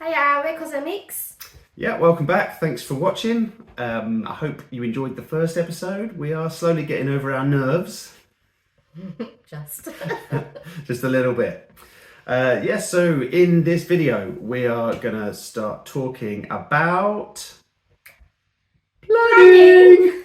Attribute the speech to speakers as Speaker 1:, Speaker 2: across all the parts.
Speaker 1: Hiya, we're Coz Meeks.
Speaker 2: Yeah, welcome back. Thanks for watching. I hope you enjoyed the first episode. We are slowly getting over our nerves.
Speaker 1: Just
Speaker 2: Just a little bit. So in this video, we are going to start talking about planning.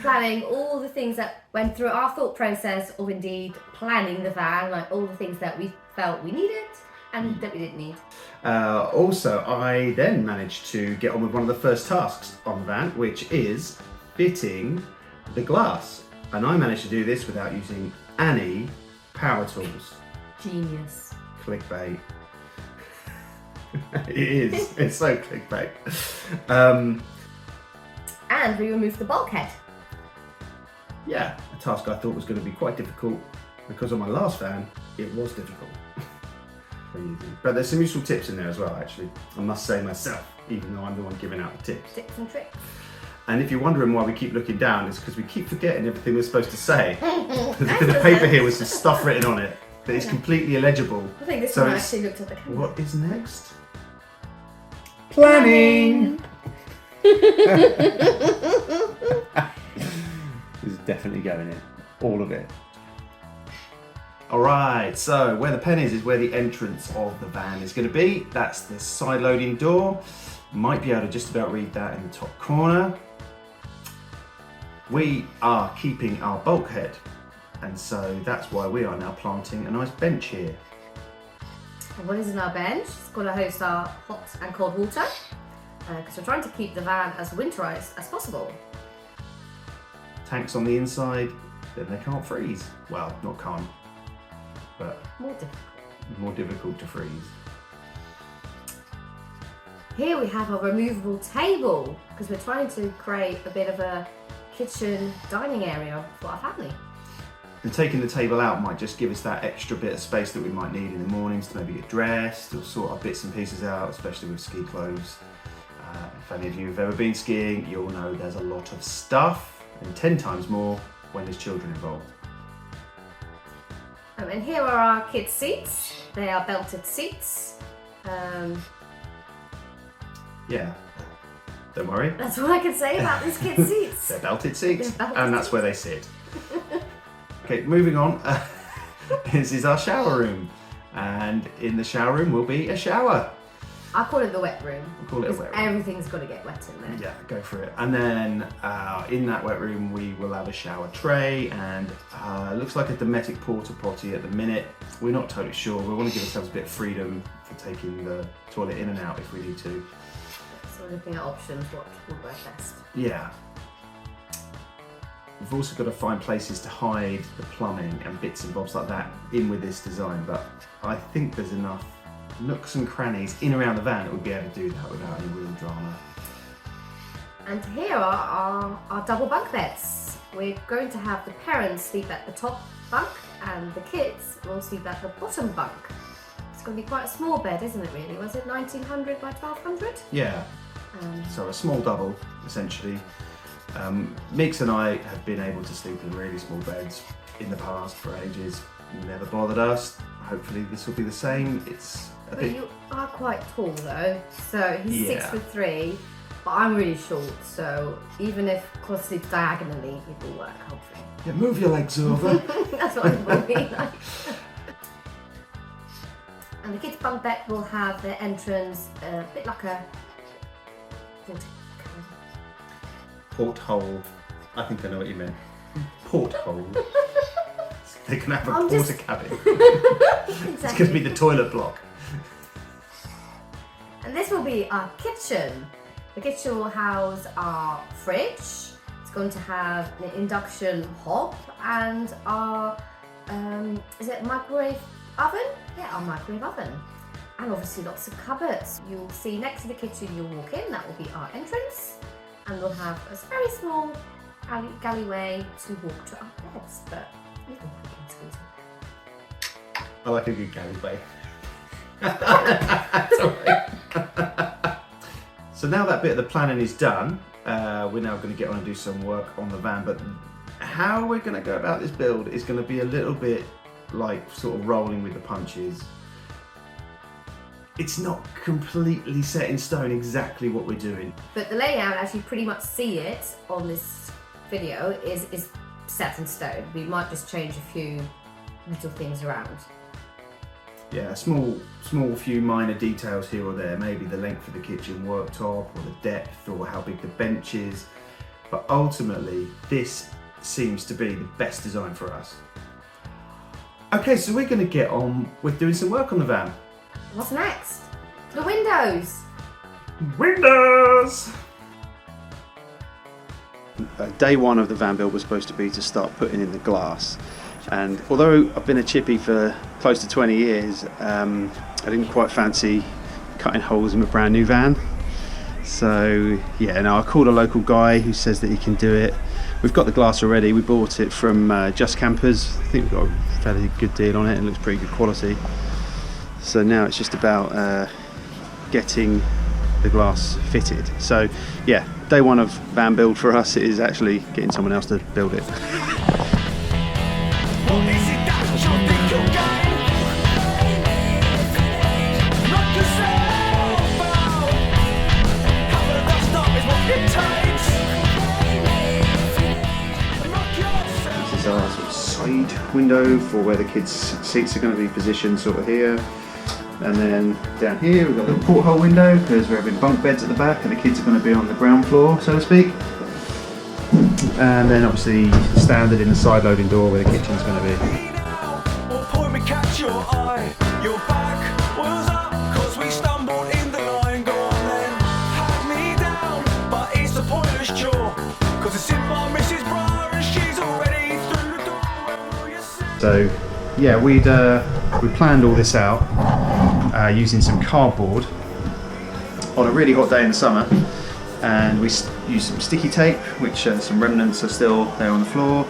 Speaker 1: Planning all the things that went through our thought process of indeed planning the van, like all the things that we felt we needed and that we didn't need.
Speaker 2: Also, I then managed to get on with one of the first tasks on the van, which is fitting the glass. And I managed to do this without using any power tools.
Speaker 1: Genius.
Speaker 2: Clickbait. It is. It's so clickbait.
Speaker 1: And we removed the bulkhead.
Speaker 2: Yeah, a task I thought was going to be quite difficult because on my last van, it was difficult. But there's some useful tips in there as well, actually. I must say myself, even though I'm the one giving out the tips.
Speaker 1: Tips and tricks.
Speaker 2: And if you're wondering why we keep looking down, it's because we keep forgetting everything we're supposed to say. The paper here was some stuff written on it that is completely illegible.
Speaker 1: I think this one actually looked at the camera.
Speaker 2: What is next? Planning! This is definitely going in. All of it. Alright, so where the pen is where the entrance of the van is going to be. That's the side loading door. Might be able to just about read that in the top corner. We are keeping our bulkhead, and so that's why we are now planting a nice bench here.
Speaker 1: And what is in our bench? It's going to host our hot and cold water, because we're trying to keep the van as winterised as possible.
Speaker 2: Tanks on the inside, then they can't freeze. Well, not can't, but more difficult to freeze.
Speaker 1: Here we have a removable table because we're trying to create a bit of a kitchen dining area for our family.
Speaker 2: And taking the table out might just give us that extra bit of space that we might need in the mornings to maybe get dressed or sort our bits and pieces out, especially with ski clothes. If any of you have ever been skiing, you'll know there's a lot of stuff, and 10 times more when there's children involved.
Speaker 1: And here are our kids' seats. They are belted seats.
Speaker 2: Yeah, don't worry.
Speaker 1: That's all I can say about these kids' seats.
Speaker 2: They're belted seats,
Speaker 1: They're belted
Speaker 2: and that's where they sit. Okay, moving on. This is our shower room, and in the shower room will be a shower.
Speaker 1: I call it the wet room.
Speaker 2: We'll call it a wet room.
Speaker 1: Everything's got to get wet in there.
Speaker 2: Yeah, go for it. And then in that wet room we will have a shower tray, and looks like a Dometic porta potty at the minute. We're not totally sure. We want to give ourselves a bit of freedom for taking the toilet in and out if we need to.
Speaker 1: So we're looking at options, what would work best.
Speaker 2: Yeah. We've also got to find places to hide the plumbing and bits and bobs like that in with this design, but I think there's enough nooks and crannies in around the van that we'd be able to do that without any real drama.
Speaker 1: And here are our double bunk beds. We're going to have the parents sleep at the top bunk and the kids will sleep at the bottom bunk. It's going to be quite a small bed, isn't it really? Was it 1900 by 1200?
Speaker 2: Yeah, so a small double essentially. Meeks and I have been able to sleep in really small beds in the past for ages. Never bothered us. Hopefully this will be the same. It's a bit...
Speaker 1: You are quite tall though, so he's 6'3", but I'm really short, so even if Coz sleeps diagonally, it will work hopefully.
Speaker 2: Yeah, move your legs over.
Speaker 1: That's what it will be like. And the kids' bunk bed will have their entrance a bit like a
Speaker 2: porthole. I think I know what you meant. Porthole. They can have a
Speaker 1: I'm
Speaker 2: porta
Speaker 1: just...
Speaker 2: cabin.
Speaker 1: Exactly.
Speaker 2: It's going to be the toilet block.
Speaker 1: And this will be our kitchen. The kitchen will house our fridge. It's going to have an induction hob and our, is it microwave oven? Yeah, our microwave oven. And obviously lots of cupboards. You'll see next to the kitchen you'll walk in, that will be our entrance. And we'll have a very small galleyway to walk to our beds, but we can
Speaker 2: I like a good galleyway. That's alright. So now that bit of the planning is done, we're now going to get on and do some work on the van, but how we're going to go about this build is going to be a little bit like sort of rolling with the punches. it's not completely set in stone exactly what we're doing.
Speaker 1: But the layout, as you pretty much see it on this video, is set in stone. We might just change a few little things around.
Speaker 2: Yeah, small few minor details here or there, maybe the length of the kitchen worktop or the depth or how big the bench is, but ultimately this seems to be the best design for us. Okay, so we're going to get on with doing some work on the van.
Speaker 1: What's next? The windows!
Speaker 2: Windows! Day one of the van build was supposed to be to start putting in the glass. And although I've been a chippy for close to 20 years, I didn't quite fancy cutting holes in a brand new van. So yeah, now I called a local guy who says that he can do it. We've got the glass already. We bought it from Just Campers. I think we've got a fairly good deal on it. It looks pretty good quality. So now it's just about getting the glass fitted. So yeah, day one of van build for us is actually getting someone else to build it. This is our sort of side window for where the kids' seats are going to be positioned, sort of here. And then down here we've got a little porthole window because we're having bunk beds at the back and the kids are going to be on the ground floor, so to speak. And then obviously standard in the side loading door where the kitchen's going to be. So yeah, we planned all this out using some cardboard on a really hot day in the summer, and we used some sticky tape, which some remnants are still there on the floor,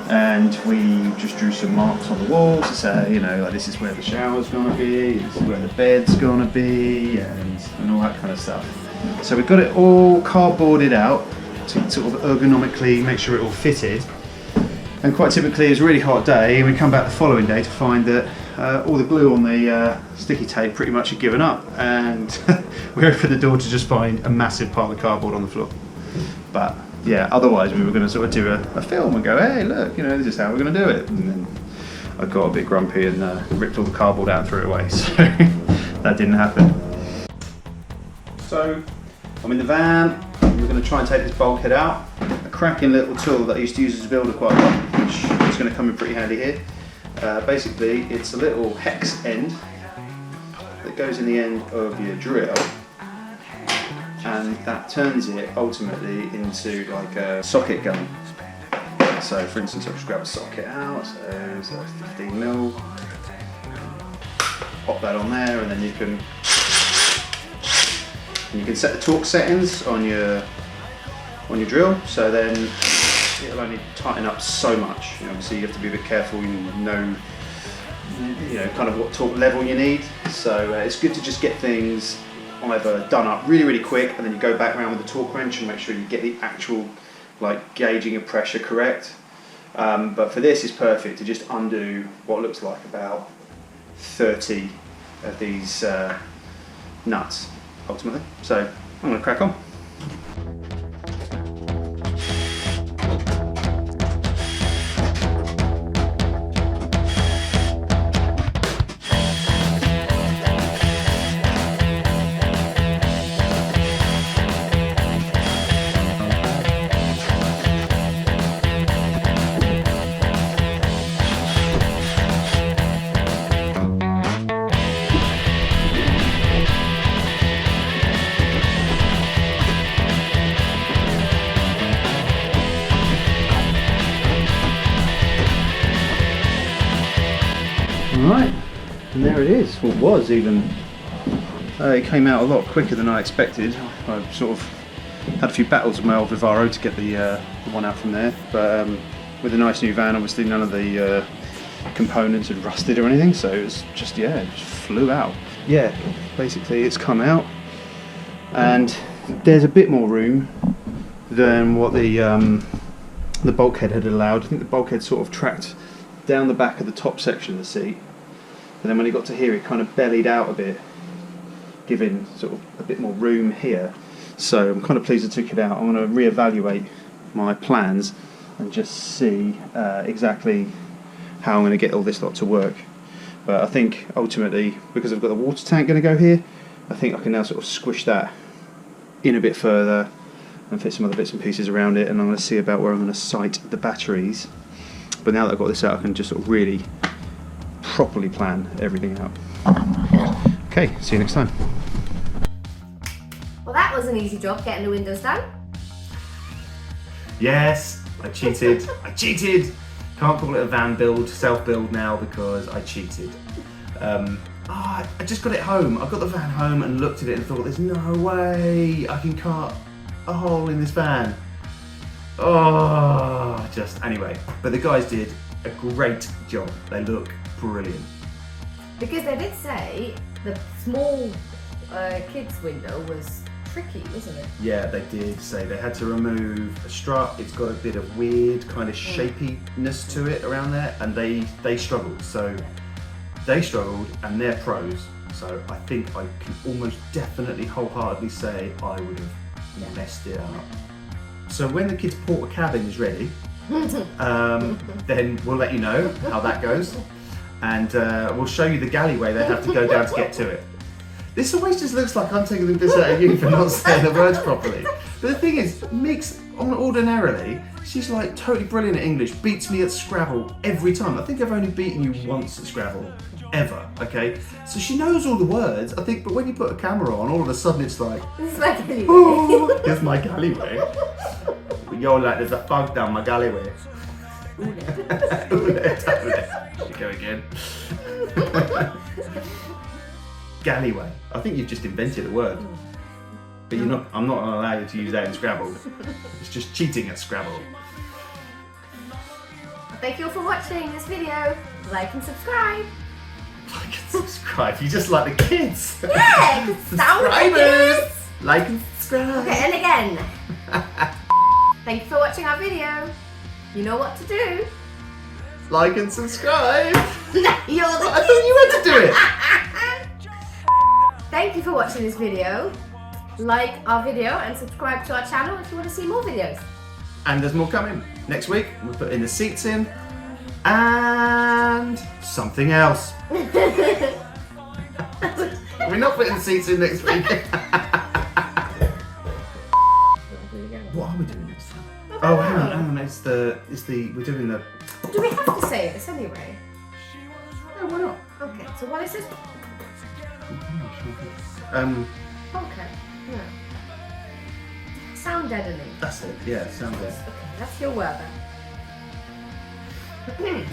Speaker 2: and we just drew some marks on the wall to say, you know, like this is where the shower's going to be, this is where the bed's going to be, and all that kind of stuff. So we got it all cardboarded out to sort of ergonomically make sure it all fitted. And quite typically it's a really hot day and we come back the following day to find that all the glue on the sticky tape pretty much had given up, and we opened the door to just find a massive pile of cardboard on the floor. But yeah, otherwise we were going to sort of do a film and go, hey look, you know, this is how we're going to do it. And then I got a bit grumpy and ripped all the cardboard out and threw it away, so that didn't happen. So I'm in the van, we're going to try and take this bulkhead out. A cracking little tool that I used to use as a builder quite a lot, which is going to come in pretty handy here. Basically it's a little hex end that goes in the end of your drill, and that turns it ultimately into like a socket gun. So for instance, I'll just grab a socket out, so it's a 15mm, pop that on there, and then you can set the torque settings on your drill, so then it'll only tighten up so much. You know, obviously you have to be a bit careful, you know kind of what torque level you need. So it's good to just get things either done up really, really quick, and then you go back around with the torque wrench and make sure you get the actual like gauging of pressure correct. But for this, it's perfect to just undo what looks like about 30 of these nuts ultimately. So I'm going to crack on. Right, and there it is. Well, it was even. It came out a lot quicker than I expected. I sort of had a few battles with my old Vivaro to get the one out from there, but with a nice new van, obviously none of the components had rusted or anything, so it was just, yeah, it just flew out. Yeah, basically it's come out, and there's a bit more room than what the bulkhead had allowed. I think the bulkhead sort of tracked down the back of the top section of the seat, but then when it got to here it kind of bellied out a bit giving sort of a bit more room here. So I'm kind of pleased I took it out. I'm going to reevaluate my plans and just see exactly how I'm going to get all this lot to work. But I think ultimately, because I've got the water tank going to go here, I think I can now sort of squish that in a bit further and fit some other bits and pieces around it, and I'm going to see about where I'm going to site the batteries. But now that I've got this out, I can just sort of really properly plan everything out. Okay, see you next time.
Speaker 1: Well, that was an easy job getting the windows down.
Speaker 2: Yes, I cheated. I cheated. Can't call it a van build, self-build now because I cheated. I just got it home. I got the van home and looked at it and thought, there's no way I can cut a hole in this van. Anyway. But the guys did a great job. They look brilliant.
Speaker 1: Because they did say the small kids window was tricky, wasn't it?
Speaker 2: Yeah, they did say they had to remove a strut. It's got a bit of weird kind of shapiness to it around there, and they struggled. So they struggled, and they're pros. So I think I can almost definitely wholeheartedly say I would have messed it up. So when the kids' porta cabin is ready, then we'll let you know how that goes, and we'll show you the galleyway they have to go down to get to it. This always just looks like I'm taking the piss out of you for not saying the words properly. But the thing is, Meeks, ordinarily, she's like totally brilliant at English, beats me at Scrabble every time. I think I've only beaten you once at Scrabble, ever, okay? So she knows all the words, I think, but when you put a camera on, all of a sudden it's like,
Speaker 1: This is my galleyway.
Speaker 2: oh, here's my galleyway. You're like, there's a fog down my galleyway. You go again. Galleyway. I think you've just invented a word. But you're not. I'm not going to allow you to use that in Scrabble. It's just cheating at Scrabble.
Speaker 1: Thank you all for watching this video. Like and subscribe.
Speaker 2: Like and subscribe. You just like the kids.
Speaker 1: Yeah,
Speaker 2: subscribers. Like and subscribe.
Speaker 1: Okay, and again. Thank you for watching our video. You know what to do.
Speaker 2: Like and subscribe.
Speaker 1: You're the
Speaker 2: I thought you had to do it.
Speaker 1: Thank you for watching this video. Like our video and subscribe to our channel if you want to see more videos.
Speaker 2: And there's more coming. Next week, we're putting the seats in and something else. We're not putting the seats in next week. What are we doing next time? Oh, hang on. We're doing the...
Speaker 1: Do we have to say this anyway?
Speaker 2: Yeah, why not?
Speaker 1: Okay, so what is this? Okay. Yeah. Sound deadening.
Speaker 2: That's it. Yeah, sound good.
Speaker 1: Okay, that's your word then.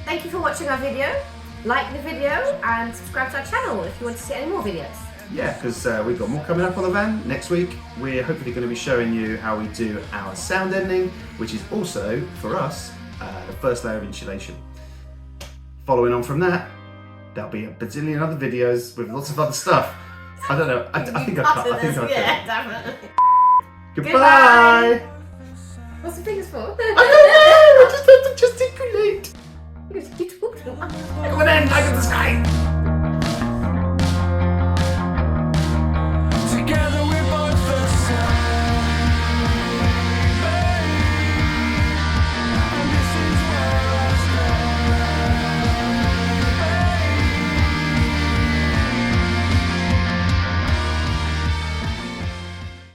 Speaker 1: Thank you for watching our video. Like the video and subscribe to our channel if you want to see any more videos.
Speaker 2: Yeah, because we've got more coming up on the van next week. We're hopefully going to be showing you how we do our sound deadening, which is also, for us, the first layer of insulation. Following on from that, there'll be a bazillion other videos with lots of other stuff. I don't know. I think I'll cut.
Speaker 1: Yeah, definitely.
Speaker 2: Goodbye.
Speaker 1: What's the fingers for?
Speaker 2: I don't know. I just have to gesticulate.
Speaker 1: You talked about.
Speaker 2: Come on in, like in the sky.